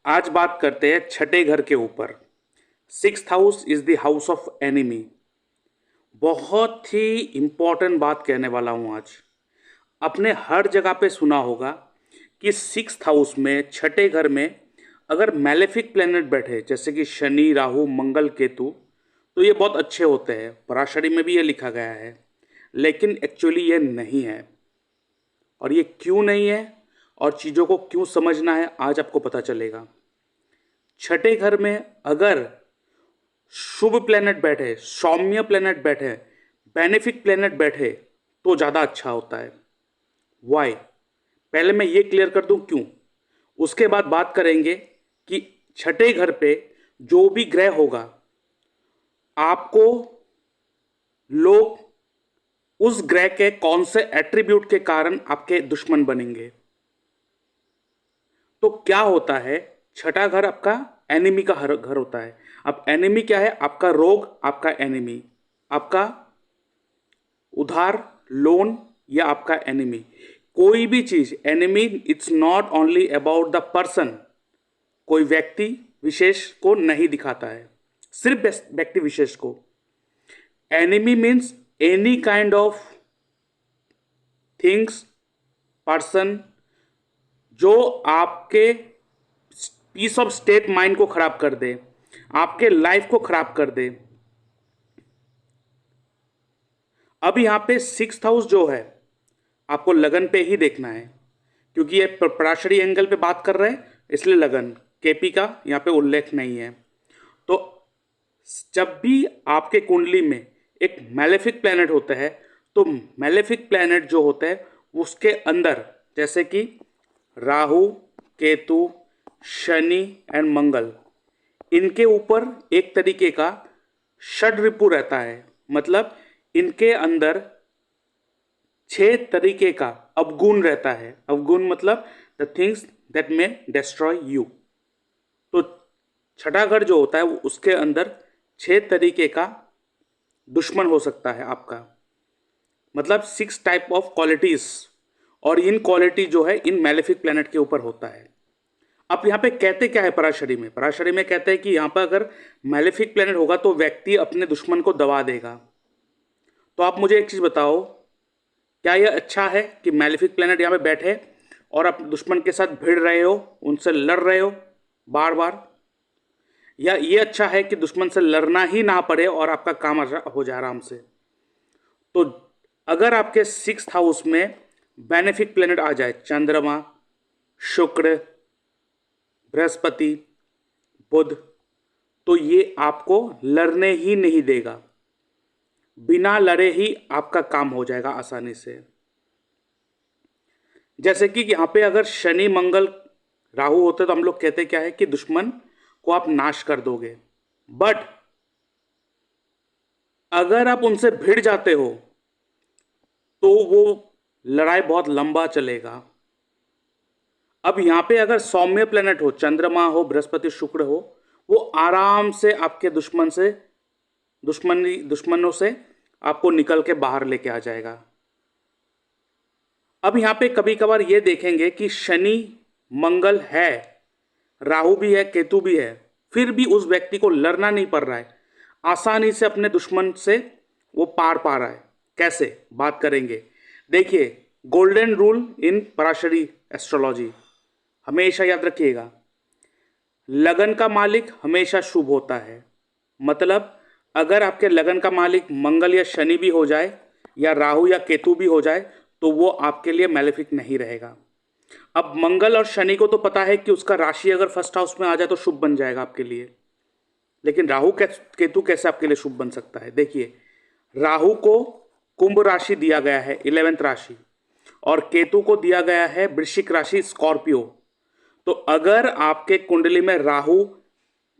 आज बात करते हैं छठे घर के ऊपर। Sixth house is the house of enemy. बहुत ही इंपॉर्टेंट बात कहने वाला हूँ आज। अपने हर जगह पे सुना होगा कि सिक्स्थ हाउस में, छठे घर में अगर मैलेफिक प्लेनेट बैठे जैसे कि शनि, राहु, मंगल, केतु, तो ये बहुत अच्छे होते हैं। पराशरी में भी ये लिखा गया है, लेकिन एक्चुअली ये नहीं है। और ये क्यों नहीं है और चीज़ों को क्यों समझना है, आज आपको पता चलेगा। छठे घर में अगर शुभ प्लेनेट बैठे, सौम्य प्लेनेट बैठे, बेनिफिक प्लेनेट बैठे, तो ज़्यादा अच्छा होता है। वाई? पहले मैं ये क्लियर कर दूं क्यों। उसके बाद बात करेंगे कि छठे घर पे जो भी ग्रह होगा, आपको लोग उस ग्रह के कौन से एट्रीब्यूट के कारण आपके दुश्मन बनेंगे। तो क्या होता है, छठा घर आपका एनिमी का घर होता है। अब एनिमी क्या है? आपका रोग, आपका एनिमी, आपका उधार, लोन, या आपका एनिमी। कोई भी चीज enemy, it's not only about the person. कोई व्यक्ति विशेष को नहीं दिखाता है, सिर्फ व्यक्ति विशेष को। Enemy means any kind of things, person, जो आपके पीस ऑफ स्टेट माइंड को खराब कर दे, आपके लाइफ को खराब कर दे। अब यहां पे सिक्स्थ हाउस जो है, आपको लगन पे ही देखना है, क्योंकि ये पराशरी एंगल पे बात कर रहे हैं, इसलिए लगन, केपी का यहाँ पे उल्लेख नहीं है। तो जब भी आपके कुंडली में एक मैलेफिक प्लैनेट होता है, तो मैलेफिक प्लैनेट जो होता है उसके अंदर, जैसे कि राहु, केतु, शनि एंड मंगल, इनके ऊपर एक तरीके का षड रिपु रहता है। मतलब इनके अंदर 6 तरीके का अवगुण रहता है। अवगुण मतलब the things that may destroy you. तो छठा घर जो होता है उसके अंदर 6 तरीके का दुश्मन हो सकता है आपका। मतलब 6 टाइप ऑफ क्वालिटीज, और इन क्वालिटी जो है इन मैलेफिक प्लैनेट के ऊपर होता है। अब यहाँ पे कहते क्या है पराशरी में? पराशरी में कहते हैं कि यहाँ पर अगर मैलेफिक प्लैनेट होगा तो व्यक्ति अपने दुश्मन को दबा देगा। तो आप मुझे एक चीज बताओ, क्या यह अच्छा है कि मैलेफिक प्लैनेट यहाँ पे बैठे और आप दुश्मन के साथ भिड़ रहे हो, उनसे लड़ रहे हो बार बार, या ये अच्छा है कि दुश्मन से लड़ना ही ना पड़े और आपका काम हो जाए आराम से? तो अगर आपके सिक्स्थ हाउस में बेनिफिक प्लैनेट आ जाए, चंद्रमा, शुक्र, बृहस्पति, बुध, तो ये आपको लड़ने ही नहीं देगा। बिना लड़े ही आपका काम हो जाएगा आसानी से। जैसे कि यहाँ पे अगर शनि, मंगल, राहु होते तो हम लोग कहते क्या है कि दुश्मन को आप नाश कर दोगे। बट अगर आप उनसे भिड़ जाते हो तो वो लड़ाई बहुत लंबा चलेगा। अब यहां पे अगर सौम्य प्लेनेट हो, चंद्रमा हो, बृहस्पति, शुक्र हो, वो आराम से आपके दुश्मनों से आपको निकल के बाहर लेके आ जाएगा। अब यहां पे कभी कभार ये देखेंगे कि शनि, मंगल है, राहु भी है, केतु भी है, फिर भी उस व्यक्ति को लड़ना नहीं पड़ रहा है, आसानी से अपने दुश्मन से वो पार पा रहा है। कैसे? बात करेंगे। देखिए, golden rule in Parashari astrology हमेशा याद रखिएगा, लगन का मालिक हमेशा शुभ होता है। मतलब अगर आपके लगन का मालिक मंगल या शनि भी हो जाए, या राहु या केतु भी हो जाए, तो वो आपके लिए मैलेफिक नहीं रहेगा। अब मंगल और शनि को तो पता है कि उसका राशि अगर फर्स्ट हाउस में आ जाए तो शुभ बन जाएगा आपके लिए, लेकिन राहु केतु कैसे आपके लिए शुभ बन सकता है? देखिए, राहु को कुंभ राशि दिया गया है, 11th राशि, और केतु को दिया गया है वृश्चिक राशि, स्कॉर्पियो। तो अगर आपके कुंडली में राहु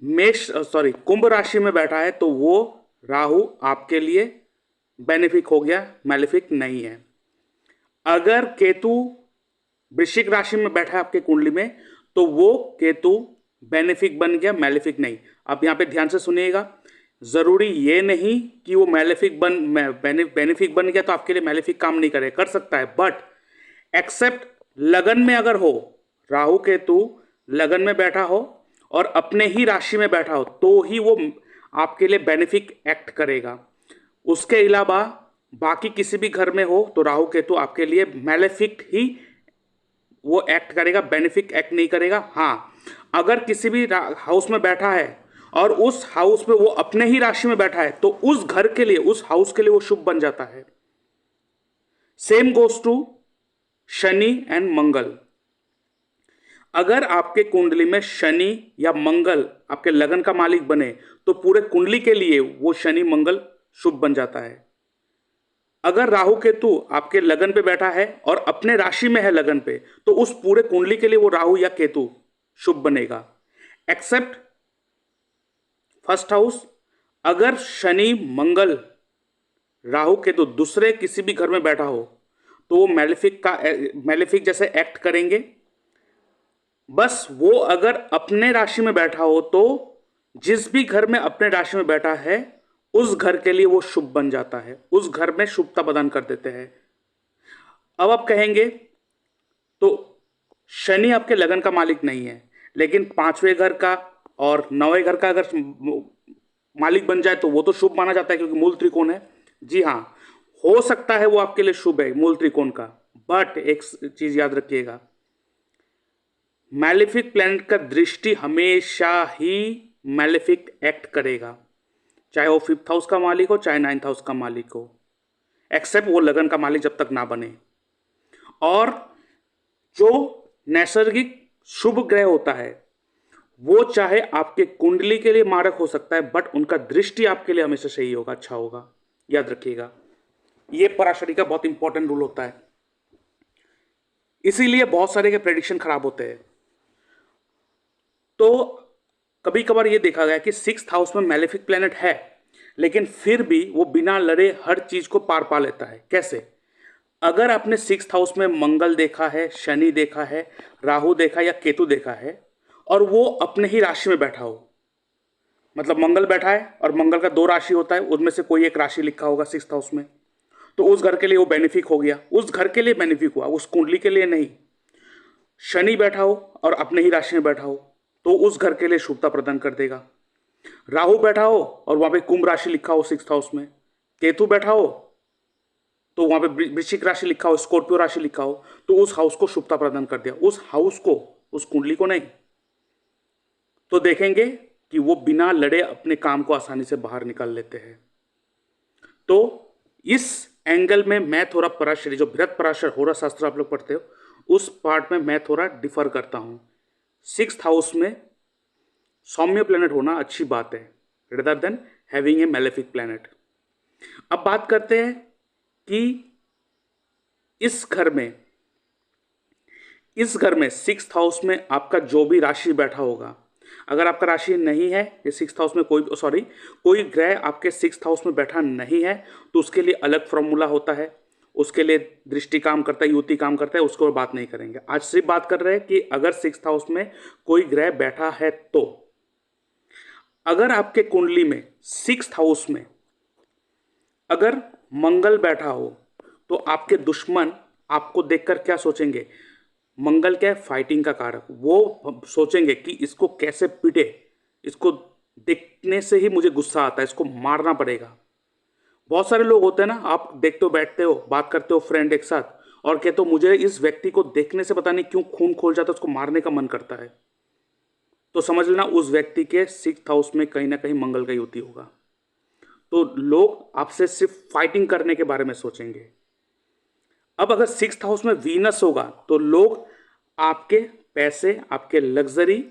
कुंभ राशि में बैठा है, तो वो राहु आपके लिए बेनिफिक हो गया, मैलेफिक नहीं है। अगर केतु वृश्चिक राशि में बैठा है आपके कुंडली में, तो वो केतु बेनिफिक बन गया, मैलेफिक नहीं। आप यहां पे ध्यान से सुनिएगा, जरूरी ये नहीं कि वो बेनिफिक बन गया तो आपके लिए मैलेफिक काम नहीं करे, कर सकता है। बट एक्सेप्ट लगन में अगर हो राहु केतु लगन में बैठा हो और अपने ही राशि में बैठा हो तो ही वो आपके लिए बेनिफिक एक्ट करेगा। उसके अलावा बाकी किसी भी घर में हो तो राहु केतु आपके लिए मैलेफिक ही वो एक्ट करेगा, बेनिफिक एक्ट नहीं करेगा। हाँ, अगर किसी भी हाउस में बैठा है और उस हाउस में वो अपने ही राशि में बैठा है तो उस घर के लिए, उस हाउस के लिए वो शुभ बन जाता है। Same goes to Shani and Mangal. अगर आपके कुंडली में शनि या मंगल आपके लगन का मालिक बने तो पूरे कुंडली के लिए वो शनि मंगल शुभ बन जाता है। अगर राहु केतु आपके लगन पे बैठा है और अपने राशि में है लगन पे तो उस पूरे कुंडली के लिए वो राहु या केतु शुभ बनेगा। एक्सेप्ट फर्स्ट हाउस, अगर शनि मंगल राहु केतु दूसरे किसी भी घर में बैठा हो तो वो मैलेफिक जैसे एक्ट करेंगे। बस वो अगर अपने राशि में बैठा हो तो जिस भी घर में अपने राशि में बैठा है उस घर के लिए वो शुभ बन जाता है, उस घर में शुभता प्रदान कर देते हैं। अब आप कहेंगे तो शनि आपके लगन का मालिक नहीं है, लेकिन 5वें घर का और 9वें घर का अगर मालिक बन जाए तो वो तो शुभ माना जाता है क्योंकि मूल त्रिकोण है। जी हाँ, हो सकता है वो आपके लिए शुभ है मूल त्रिकोण का, बट एक चीज याद रखिएगा, मैलेफिक प्लैनेट का दृष्टि हमेशा ही मैलेफिक एक्ट करेगा, चाहे वो 5th हाउस का मालिक हो चाहे 9th हाउस का मालिक हो, एक्सेप्ट वो लगन का मालिक जब तक ना बने। और जो नैसर्गिक शुभ ग्रह होता है वो चाहे आपके कुंडली के लिए मारक हो सकता है बट उनका दृष्टि आपके लिए हमेशा सही होगा, अच्छा होगा, याद रखिएगा। ये पराशरी का बहुत इंपॉर्टेंट रूल होता है, इसीलिए बहुत सारे के प्रेडिक्शन खराब होते हैं। तो कभी कभार ये देखा गया कि 6th हाउस में मैलेफिक प्लैनेट है लेकिन फिर भी वो बिना लड़े हर चीज को पार पा लेता है। कैसे? अगर आपने 6th हाउस में मंगल देखा है, शनि देखा है, राहु देखा या केतु देखा है और वो अपने ही राशि में बैठा हो, मतलब मंगल बैठा है और मंगल का 2 राशि होता है, उनमें से कोई एक राशि लिखा होगा 6th हाउस में, तो उस घर के लिए वो बेनिफिक हो गया, उस घर के लिए बेनिफिक हुआ, उस कुंडली के लिए नहीं। शनि बैठा हो और अपने ही राशि में बैठा हो तो उस घर के लिए शुभता प्रदान कर देगा। राहु बैठा हो और वहां पे कुंभ राशि लिखा हो 6th हाउस में, केतु बैठा हो तो वहां पे वृश्चिक राशि लिखा हो, स्कॉर्पियो राशि लिखा हो, तो उस हाउस को शुभता प्रदान कर दिया, उस हाउस को, उस कुंडली को नहीं। तो देखेंगे कि वो बिना लड़े अपने काम को आसानी से बाहर निकाल लेते हैं। तो इस एंगल में मैं थोड़ा पराशरी, जो बृहत पराशर होरा शास्त्र आप लोग पढ़ते हो, उस पार्ट में मैं थोड़ा डिफर करता हूं। 6th हाउस में सौम्य प्लैनेट होना अच्छी बात है rather than having a malefic planet. अब बात करते हैं कि इस घर में 6th हाउस में आपका जो भी राशि बैठा होगा, अगर आपका राशि नहीं है ये 6th हाउस में कोई ग्रह आपके 6th हाउस में बैठा नहीं है तो उसके लिए अलग फॉर्मूला होता है, उसके लिए दृष्टि काम करता है, युति काम करता है, उसको बात नहीं करेंगे। आज सिर्फ बात कर रहे हैं कि अगर 6th हाउस में कोई ग्रह बैठा है तो अगर आपके कुंडली में 6th हाउस में अगर मंगल बैठा हो तो आपके दुश्मन आपको देखकर क्या सोचेंगे? मंगल क्या है? फाइटिंग का कारक। वो सोचेंगे कि इसको कैसे पीटे, इसको देखने से ही मुझे गुस्सा आता है, इसको मारना पड़ेगा। बहुत सारे लोग होते हैं ना, आप देखते हो, बैठते हो, बात करते हो फ्रेंड एक साथ और कहते हो मुझे इस व्यक्ति को देखने से पता नहीं क्यों खून खोल जाता है, उसको मारने का मन करता है। तो समझ लेना उस व्यक्ति के 6th हाउस में कहीं ना कहीं मंगल का युति होगा। तो लोग आपसे सिर्फ फाइटिंग करने के बारे में सोचेंगे। अब अगर 6th हाउस में वीनस होगा तो लोग आपके पैसे, आपके लग्जरी,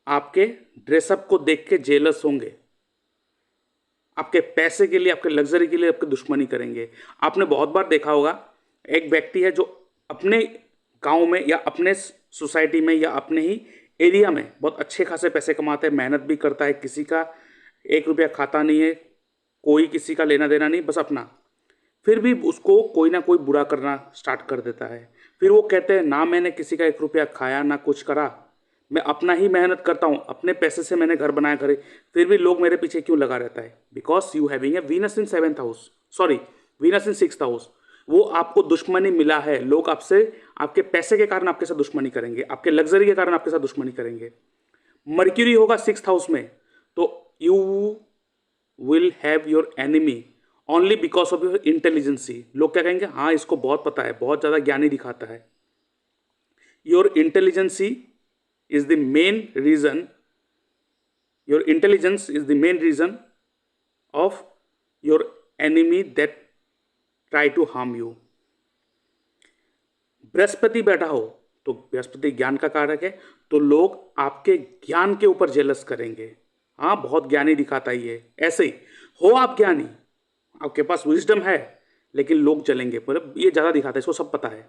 आपके ड्रेसअप को देख के जेलस होंगे, आपके पैसे के लिए, आपके लग्जरी के लिए आपकी दुश्मनी करेंगे। आपने बहुत बार देखा होगा, एक व्यक्ति है जो अपने गांव में या अपने सोसाइटी में या अपने ही एरिया में बहुत अच्छे खासे पैसे कमाता है, मेहनत भी करता है, किसी का 1 रुपया खाता नहीं है, कोई किसी का लेना देना नहीं, बस अपना, फिर भी उसको कोई ना कोई बुरा करना स्टार्ट कर देता है। फिर वो कहते हैं ना मैंने किसी का 1 रुपया खाया ना कुछ करा, मैं अपना ही मेहनत करता हूँ, अपने पैसे से मैंने घर बनाया, घर, फिर भी लोग मेरे पीछे क्यों लगा रहता है? Because you having a Venus in 7th house, sorry Venus in 6th house. वो आपको दुश्मनी मिला है, लोग आपसे आपके पैसे के कारण आपके साथ दुश्मनी करेंगे, आपके लग्जरी के कारण आपके साथ दुश्मनी करेंगे। मर्क्यूरी होगा 6th हाउस में, तो you will have your enemy only because of your intelligency. लोग क्या कहेंगे, हाँ इसको बहुत पता है, बहुत ज़्यादा ज्ञानी दिखाता है। Your intelligency is the main reason, your intelligence is the main reason of your enemy that try to harm you. Brihaspati बैठा हो तो बृहस्पति ज्ञान का कारक है, तो लोग आपके ज्ञान के ऊपर जेलस करेंगे। हाँ बहुत ज्ञानी दिखाता ही है, ऐसे ही हो आप ज्ञानी, आपके पास विजडम है, लेकिन लोग जलेंगे, मतलब ये ज़्यादा दिखाता है, इसको सब पता है।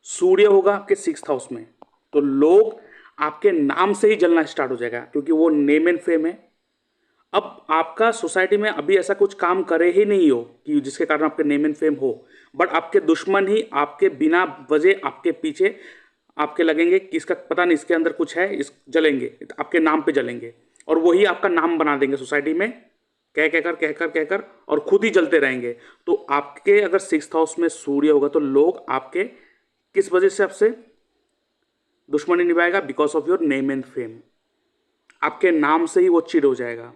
सूर्य होगा आपके 6th हाउस में, तो लोग आपके नाम से ही जलना स्टार्ट हो जाएगा, क्योंकि वो नेम एंड फेम है। अब आपका सोसाइटी में अभी ऐसा कुछ काम करे ही नहीं हो कि जिसके कारण आपके नेम एंड फेम हो, बट आपके दुश्मन ही आपके बिना वजह आपके पीछे आपके लगेंगे कि इसका पता नहीं, इसके अंदर कुछ है, इस जलेंगे, आपके नाम पे जलेंगे, और वही आपका नाम बना देंगे सोसाइटी में, कहकर और खुद ही जलते रहेंगे। तो आपके अगर 6th हाउस में सूर्य होगा तो लोग आपके किस वजह से आपसे दुश्मनी निभाएगा, because of your name and fame, आपके नाम से ही वो चिढ़ हो जाएगा।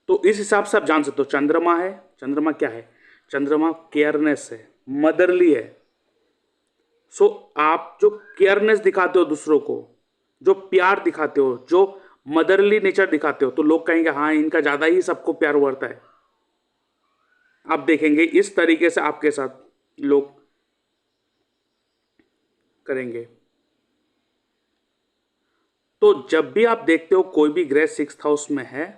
तो इस हिसाब से आप जान सकते हो चंद्रमा है, चंद्रमा क्या है, चंद्रमा केयरनेस है, मदरली है। सो आप जो केयरनेस दिखाते हो दूसरों को, जो प्यार दिखाते हो, जो मदरली नेचर दिखाते हो, तो लोग कहेंगे हाँ इनका ज़्यादा ही सबको प्यार बढ़ता है। आप देखेंगे इस तरीके से आपके साथ लोग करेंगे। तो जब भी आप देखते हो कोई भी ग्रह 6th हाउस में है,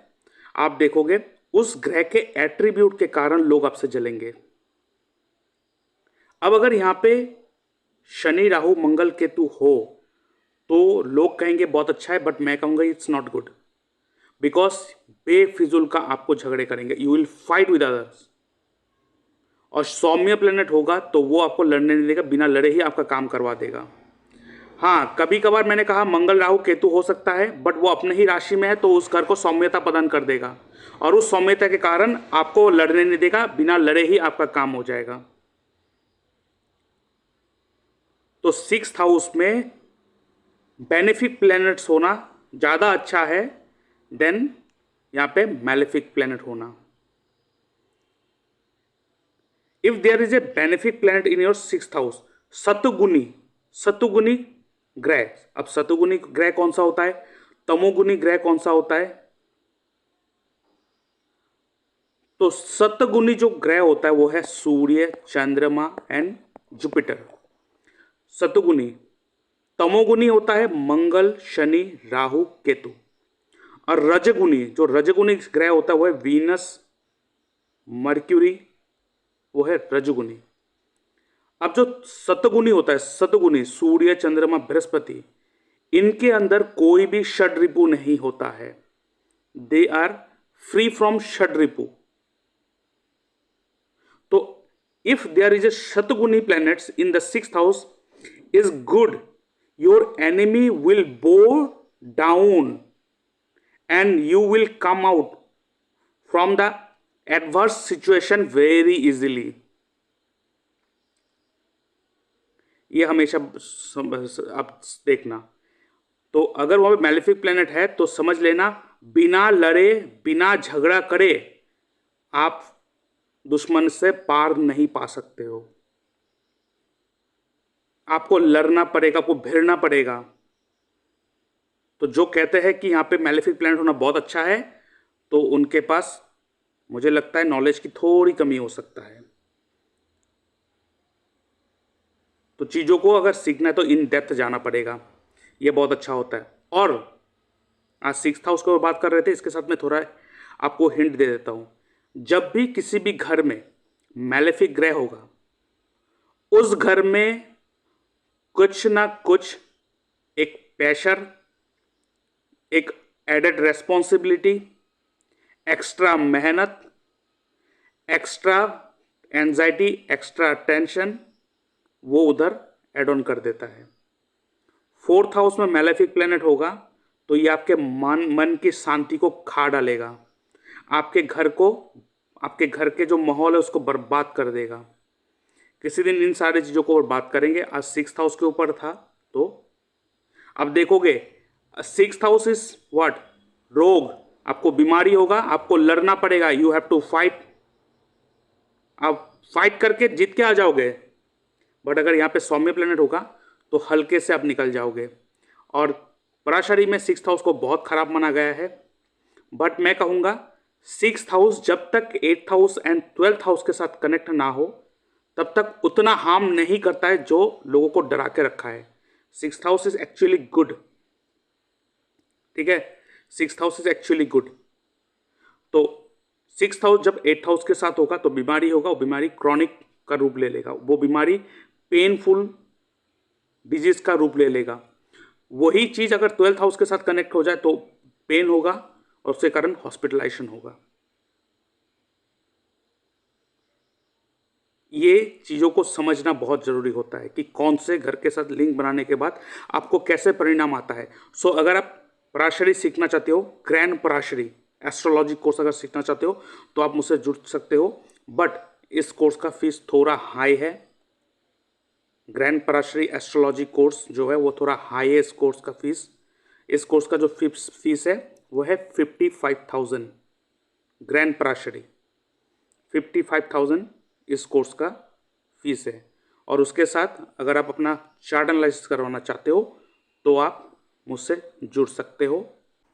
आप देखोगे उस ग्रह के एट्रीब्यूट के कारण लोग आपसे जलेंगे। अब अगर यहां पे शनि राहु मंगल केतु हो तो लोग कहेंगे बहुत अच्छा है, बट मैं कहूंगा इट्स नॉट गुड, बिकॉज बेफिजुल का आपको झगड़े करेंगे, you will fight with others. और सौम्य प्लेनेट होगा तो वो आपको लड़ने नहीं देगा, बिना लड़े ही आपका काम करवा देगा। हाँ कभी कभार मैंने कहा मंगल राहु केतु हो सकता है, बट वो अपने ही राशि में है तो उस घर को सौम्यता प्रदान कर देगा, और उस सौम्यता के कारण आपको लड़ने नहीं देगा, बिना लड़े ही आपका काम हो जाएगा। तो 6th हाउस में बेनिफिक प्लैनेट्स होना ज़्यादा अच्छा है देन यहाँ पे मैलेफिक प्लैनेट होना। If there is a benefic planet in your 6th house, सतुगुनी ग्रह, अब सतुगुनी ग्रह कौन सा होता है, तमोगुनी ग्रह कौन सा होता है, तो सतगुनी जो ग्रह होता है वो है सूर्य, चंद्रमा एंड जुपिटर, सतुगुनी। तमोगुनी होता है मंगल, शनि, राहु, केतु। और रजगुनी, जो रजगुनी ग्रह होता है वो है वीनस, मर्क्यूरी, वो है रजगुनी। अब जो सतगुनी होता है, सतगुनी सूर्य, चंद्रमा, बृहस्पति, इनके अंदर कोई भी षड रिपु नहीं होता है, दे आर फ्री फ्रॉम षड रिपु। तो इफ देयर इज ए शतगुनी planets in the 6th house is good, your enemy will bow down and you will come out from the adverse situation very easily। ये हमेशा आप देखना। तो अगर वहां पे मैलेफिक प्लैनेट है तो समझ लेना बिना लड़े, बिना झगड़ा करे आप दुश्मन से पार नहीं पा सकते हो, आपको लड़ना पड़ेगा, आपको भिड़ना पड़ेगा। तो जो कहते हैं कि यहाँ पे मैलेफिक प्लैनेट होना बहुत अच्छा है, तो उनके पास मुझे लगता है नॉलेज की थोड़ी कमी हो सकता है। तो चीज़ों को अगर सीखना है तो इन डेप्थ जाना पड़ेगा, ये बहुत अच्छा होता है। और आज 6th हाउस को बात कर रहे थे, इसके साथ में थोड़ा आपको हिंट दे देता हूँ। जब भी किसी भी घर में मैलेफिक ग्रह होगा, उस घर में कुछ ना कुछ एक प्रेशर, एक एडेड रेस्पॉन्सिबिलिटी, एक्स्ट्रा मेहनत, एक्स्ट्रा एंजाइटी, एक्स्ट्रा टेंशन, वो उधर एड ऑन कर देता है। 4th हाउस में मैलेफिक प्लैनेट होगा तो ये आपके मन की शांति को खा डालेगा, आपके घर के जो माहौल है उसको बर्बाद कर देगा। किसी दिन इन सारी चीज़ों को बात करेंगे। आज 6th हाउस के ऊपर था, तो अब देखोगे 6th हाउस इज व्हाट, रोग, आपको बीमारी होगा, आपको लड़ना पड़ेगा, यू हैव टू फाइट, आप फाइट करके जीत के आ जाओगे। बट अगर यहाँ पे सौम्य प्लेनेट होगा तो हल्के से आप निकल जाओगे। और पराशरी में 6th हाउस को बहुत खराब माना गया है, बट मैं कहूँगा 6th हाउस जब तक 8th house and 12th house के साथ कनेक्ट ना हो तब तक उतना हार्म नहीं करता है जो लोगों को डरा के रखा है। 6th house is actually good, ठीक है, 6th house is actually good. तो 6th हाउस जब 8th हाउस के साथ होगा तो बीमारी होगा, वो बीमारी क्रॉनिक का रूप ले लेगा, वो बीमारी पेनफुल डिजीज का रूप ले लेगा। वही चीज अगर 12th हाउस के साथ कनेक्ट हो जाए तो पेन होगा और उसके कारण हॉस्पिटलाइजेशन होगा। ये चीज़ों को समझना बहुत ज़रूरी होता है कि कौन से घर के साथ लिंक बनाने के बाद आपको कैसे परिणाम आता है। सो अगर आप पराशरी सीखना चाहते हो, ग्रैंड पराशरी एस्ट्रोलॉजी कोर्स अगर सीखना चाहते हो तो आप मुझसे जुड़ सकते हो, बट इस कोर्स का फीस थोड़ा हाई है। ग्रैंड पराशरी एस्ट्रोलॉजी कोर्स जो है वो थोड़ा हाई है इस कोर्स का फीस। इस कोर्स का जो फीस है वो है 55,000। ग्रैंड पराशरी 55,000 इस कोर्स का फीस है। और उसके साथ अगर आप अपना चार्ट एनालिसिस करवाना चाहते हो तो आप मुझसे जुड़ सकते हो।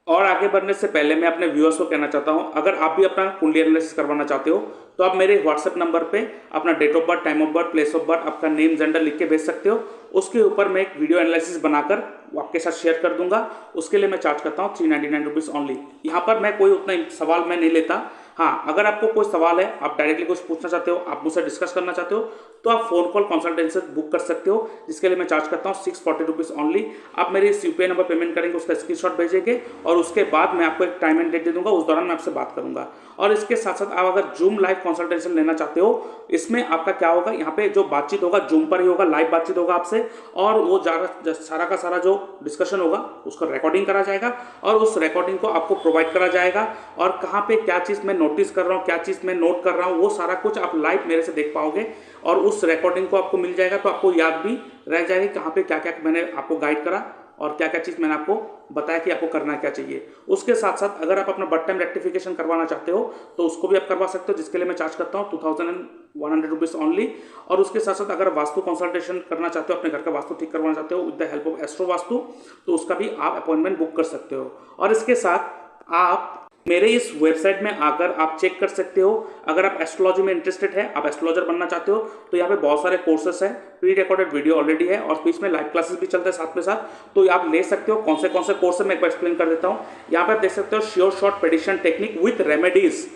और आगे बढ़ने से पहले मैं अपने व्यूअर्स को कहना चाहता हूं, अगर आप भी अपना कुंडली एनालिसिस करवाना चाहते हो तो आप मेरे व्हाट्सएप नंबर पे अपना date of birth, time of birth, place of birth, आपका नेम, जेंडर लिख के भेज सकते हो। उसके ऊपर मैं एक वीडियो एनालिसिस बनाकर आपके साथ शेयर कर दूंगा। उसके लिए मैं चार्ज करता हूँ 399 रुपीज़ ओनली। यहाँ पर मैं कोई उतना सवाल मैं नहीं लेता। हाँ, अगर आपको कोई सवाल है, आप डायरेक्टली कुछ पूछना चाहते हो, आप मुझसे डिस्कस करना चाहते हो तो आप फोन कॉल कंसल्टेंसी बुक कर सकते हो, जिसके लिए मैं चार्ज करता हूँ 640 रुपीज़ ओनली। आप मेरे इस यूपीआई नंबर पेमेंट करेंगे, उसका स्क्रीनशॉट भेजेंगे और उसके बाद मैं आपको एक टाइम एंड डेट दे दूंगा, उस दौरान मैं आपसे बात करूंगा। और इसके साथ साथ आप अगर जूम लाइव कंसल्टेशन लेना चाहते हो, इसमें आपका क्या होगा, यहाँ पे जो बातचीत होगा जूम पर ही होगा, लाइव बातचीत होगा आपसे, और वो सारा का सारा जो डिस्कशन होगा उसका रिकॉर्डिंग करा जाएगा और उस रिकॉर्डिंग को आपको प्रोवाइड करा जाएगा। और कहाँ पे क्या चीज़ मैं नोटिस कर रहा हूँ, क्या चीज़ मैं नोट कर रहा हूँ, वो सारा कुछ आप लाइव मेरे से देख पाओगे और उस रिकॉर्डिंग को आपको मिल जाएगा, तो आपको याद भी रह जाएगा कहाँ पे क्या क्या मैंने आपको गाइड करा और क्या क्या चीज़ मैंने आपको बताया कि आपको करना क्या चाहिए। उसके साथ साथ अगर आप अपना बर्थ टाइम रेक्टिफिकेशन करवाना चाहते हो तो उसको भी आप करवा सकते हो, जिसके लिए मैं चार्ज करता हूँ 2100 रुपीज़ ओनली। और उसके साथ साथ अगर वास्तु कंसल्टेशन करना चाहते हो, अपने घर का वास्तु ठीक करवाना चाहते हो with the help of astro vastu, तो उसका भी आप अपॉइंटमेंट बुक कर सकते हो। और इसके साथ आप मेरे इस वेबसाइट में आकर आप चेक कर सकते हो, अगर आप एस्ट्रोलॉजी में इंटरेस्टेड है, आप एस्ट्रोलॉजर बनना चाहते हो तो यहाँ पे बहुत सारे कोर्सेस हैं, प्री रिकॉर्डेड वीडियो ऑलरेडी है और बीच में लाइव क्लासेस भी चलते हैं साथ में साथ, तो आप ले सकते हो। कौन से कोर्स मैं एक बार एक्सप्लेन कर देता हूँ। यहाँ पे आप देख सकते हो sure short prediction technique with remedies,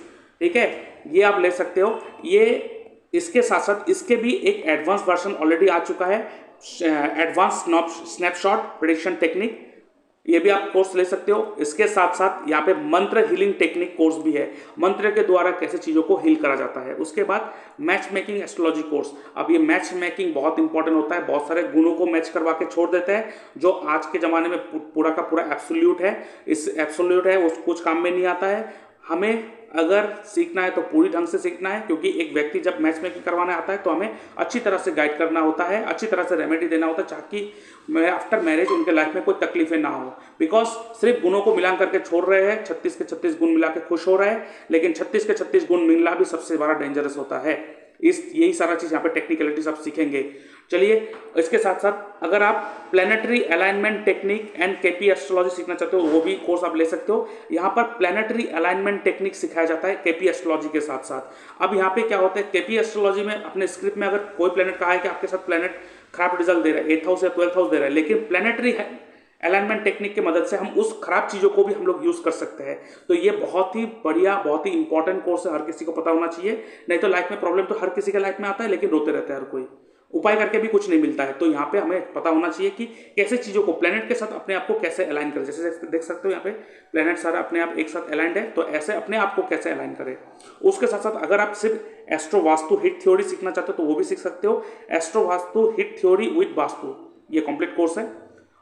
ठीक है, ये आप ले सकते हो। ये इसके साथ साथ इसके भी एक एडवांस वर्जन ऑलरेडी आ चुका है, एडवांस स्नैपशॉट प्रेडिक्शन टेक्निक, ये भी आप कोर्स ले सकते हो। इसके साथ साथ यहाँ पे मंत्र हीलिंग टेक्निक कोर्स भी है, मंत्र के द्वारा कैसे चीज़ों को हील करा जाता है। उसके बाद मैच मेकिंग एस्ट्रोलॉजी कोर्स। अब ये मैच मेकिंग बहुत इंपॉर्टेंट होता है, बहुत सारे गुणों को मैच करवा के छोड़ देते हैं, जो आज के ज़माने में पूरा का पूरा एब्सोल्यूट है। इस एब्सोल्यूट है वो कुछ काम में नहीं आता है। हमें अगर सीखना है तो पूरी ढंग से सीखना है, क्योंकि एक व्यक्ति जब मैच मेकिंग करवाने आता है तो हमें अच्छी तरह से गाइड करना होता है, अच्छी तरह से रेमेडी देना होता है, ताकि आफ्टर मैरिज उनके लाइफ में कोई तकलीफें ना हो। बिकॉज सिर्फ गुणों को मिला करके छोड़ रहे हैं, 36 के 36 गुण मिला के खुश हो रहे हैं, लेकिन 36 के 36 गुण मिलना भी सबसे बड़ा डेंजरस होता है। यही सारा चीज़ यहाँ पे टेक्निकलिटीज आप सीखेंगे। चलिए, इसके साथ साथ अगर आप planetary alignment technique and KP astrology सीखना चाहते हो, वो भी कोर्स आप ले सकते हो। यहाँ पर प्लैनेटरी अलाइनमेंट टेक्निक सिखाया जाता है केपी एस्ट्रोलॉजी के साथ साथ। अब यहाँ पे क्या होता है, केपी एस्ट्रोलॉजी में अपने स्क्रिप्ट में अगर कोई प्लैनेट कहा है कि आपके साथ प्लैनेट खराब रिजल्ट दे रहा है, 8th हाउस या 12th हाउस दे रहा है, लेकिन प्लैनेटरी अलाइनमेंट टेक्निक की मदद से हम उस खराब चीज़ों को भी हम लोग यूज़ कर सकते हैं। तो ये बहुत ही बढ़िया, बहुत ही इंपॉर्टेंट कोर्स है, हर किसी को पता होना चाहिए। नहीं तो लाइफ में प्रॉब्लम तो हर किसी के लाइफ में आता है, लेकिन रोते रहता है हर कोई, उपाय करके भी कुछ नहीं मिलता है। तो यहाँ पे हमें पता होना चाहिए कि कैसे चीज़ों को प्लैनेट के साथ अपने आप को कैसे अलाइन करें। जैसे देख सकते हो यहाँ पे प्लैनेट सारा अपने आप एक साथ अलाइंड है, तो ऐसे अपने आप को कैसे अलाइन करें। उसके साथ साथ अगर आप सिर्फ एस्ट्रो वास्तु हिट थ्योरी सीखना चाहते हो तो वो भी सीख सकते हो, astro vastu hit theory with vastu, ये कंप्लीट कोर्स है।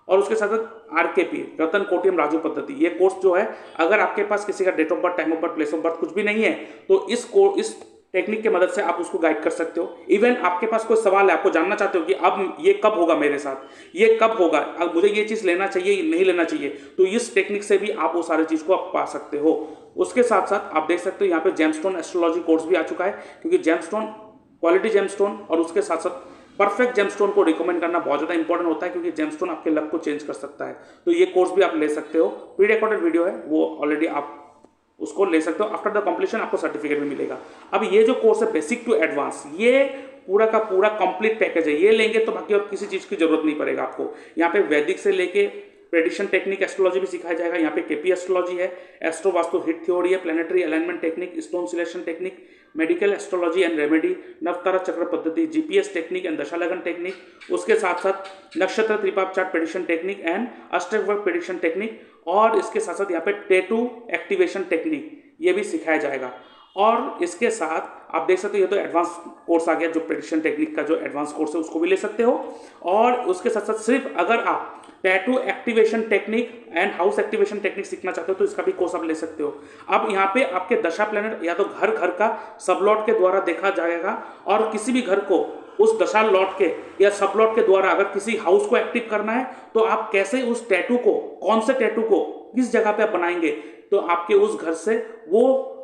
और उसके साथ साथ आरकेपी, रतन कोटियम राजू पद्धति, ये कोर्स जो है, अगर आपके पास किसी का date of birth, time of birth, place of birth कुछ भी नहीं है तो इस टेक्निक की मदद से आप उसको गाइड कर सकते हो। इवन आपके पास कोई सवाल है, आपको जानना चाहते हो कि अब ये कब होगा मेरे साथ, ये कब होगा, अब मुझे ये चीज़ लेना चाहिए नहीं लेना चाहिए, तो इस टेक्निक से भी आप वो सारी चीज़ को आप पा सकते हो। उसके साथ साथ आप देख सकते हो यहाँ पे जेमस्टोन एस्ट्रोलॉजी कोर्स भी आ चुका है, क्योंकि जेमस्टोन, क्वालिटी जेमस्टोन और उसके साथ साथ परफेक्ट जेमस्टोन को रिकमेंड करना बहुत ज़्यादा इंपॉर्टेंट होता है, क्योंकि जेमस्टोन आपके लक को चेंज कर सकता है। तो ये कोर्स भी आप ले सकते हो, प्री रिकॉर्डेड वीडियो है, वो ऑलरेडी आप उसको ले सकते हो। आफ्टर द कंप्लीशन आपको सर्टिफिकेट भी मिलेगा। अब ये जो कोर्स है बेसिक टू एडवांस, ये पूरा का पूरा कंप्लीट पैकेज है, ये लेंगे तो बाकी और किसी चीज़ की जरूरत नहीं पड़ेगा आपको। यहाँ पे वैदिक से लेके प्रेडिक्शन टेक्निक, एस्ट्रोलॉजी भी सिखाया जाएगा। यहाँ पे केपी एस्ट्रोलॉजी है, एस्ट्रो वास्तु हिट थ्योरी है, planetary alignment technique, stone selection technique, medical astrology and remedy, नवतारा चक्र पद्धति, जीपीएस टेक्निक एंड दशालगन टेक्निक, उसके साथ साथ नक्षत्र त्रिपाप चार्ट प्रेडिक्शन टेक्निक एंड अष्टवर्ग प्रेडिक्शन टेक्निक, और इसके साथ साथ यहाँ पे टैटू एक्टिवेशन टेक्निक ये भी सिखाया जाएगा। और इसके साथ आप देख सकते हो ये तो एडवांस कोर्स आ गया, जो प्रेडिक्शन टेक्निक का जो एडवांस कोर्स है उसको भी ले सकते हो। और उसके साथ साथ सिर्फ अगर आप tattoo activation technique and house activation technique सीखना चाहते हो तो इसका भी कोर्स आप ले सकते हो। अब यहाँ पे आपके दशा प्लैनेट या तो घर घर का सबलॉट के द्वारा देखा जाएगा, और किसी भी घर को उस दशा लॉट के या सब लॉट के द्वारा अगर किसी हाउस को एक्टिव करना है तो आप कैसे उस टैटू को, कौन से टैटू को किस जगह पे आप बनाएंगे, तो आपके उस घर से वो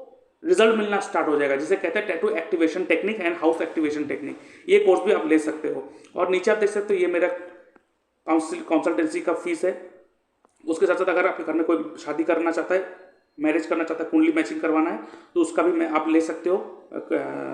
रिजल्ट मिलना स्टार्ट हो जाएगा, जिसे कहते हैं tattoo activation technique and house activation technique. ये कोर्स भी आप ले सकते हो। और नीचे आप देख सकते हो ये मेरा कंसल्टेंसी का फीस है। उसके साथ साथ अगर आपके घर में कोई शादी करना चाहता है, मैरिज करना चाहता है, कुंडली मैचिंग करवाना है, तो उसका भी मैं आप ले सकते हो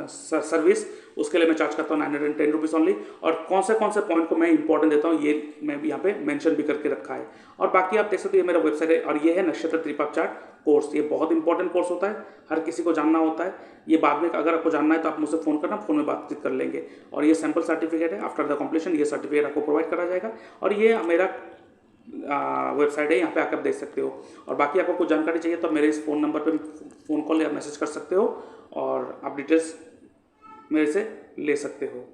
सर्विस। उसके लिए मैं चार्ज करता हूँ 910 रुपीज़ ओनली। और कौन से पॉइंट को मैं इंपॉर्टेंट देता हूँ ये मैं भी यहाँ पे मेंशन भी करके रखा है। और बाकी आप देख सकते हो ये मेरा वेबसाइट है, और ये है नक्षत्र त्रिपाप चार्ट कोर्स। ये बहुत इंपॉर्टेंट कोर्स होता है, हर किसी को जानना होता है। ये बाद में अगर आपको जानना है तो आप मुझसे फ़ोन करना, फ़ोन में बातचीत कर लेंगे। और ये सैम्पल सर्टिफिकेट है, आफ्टर द कंप्लीशन ये सर्टिफिकेट आपको प्रोवाइड करा जाएगा। और ये मेरा वेबसाइट है, यहाँ पे आकर देख सकते हो। और बाकी आपको कुछ जानकारी चाहिए तो मेरे इस फ़ोन नंबर पे फ़ोन कॉल या मैसेज कर सकते हो, और आप डिटेल्स मेरे से ले सकते हो।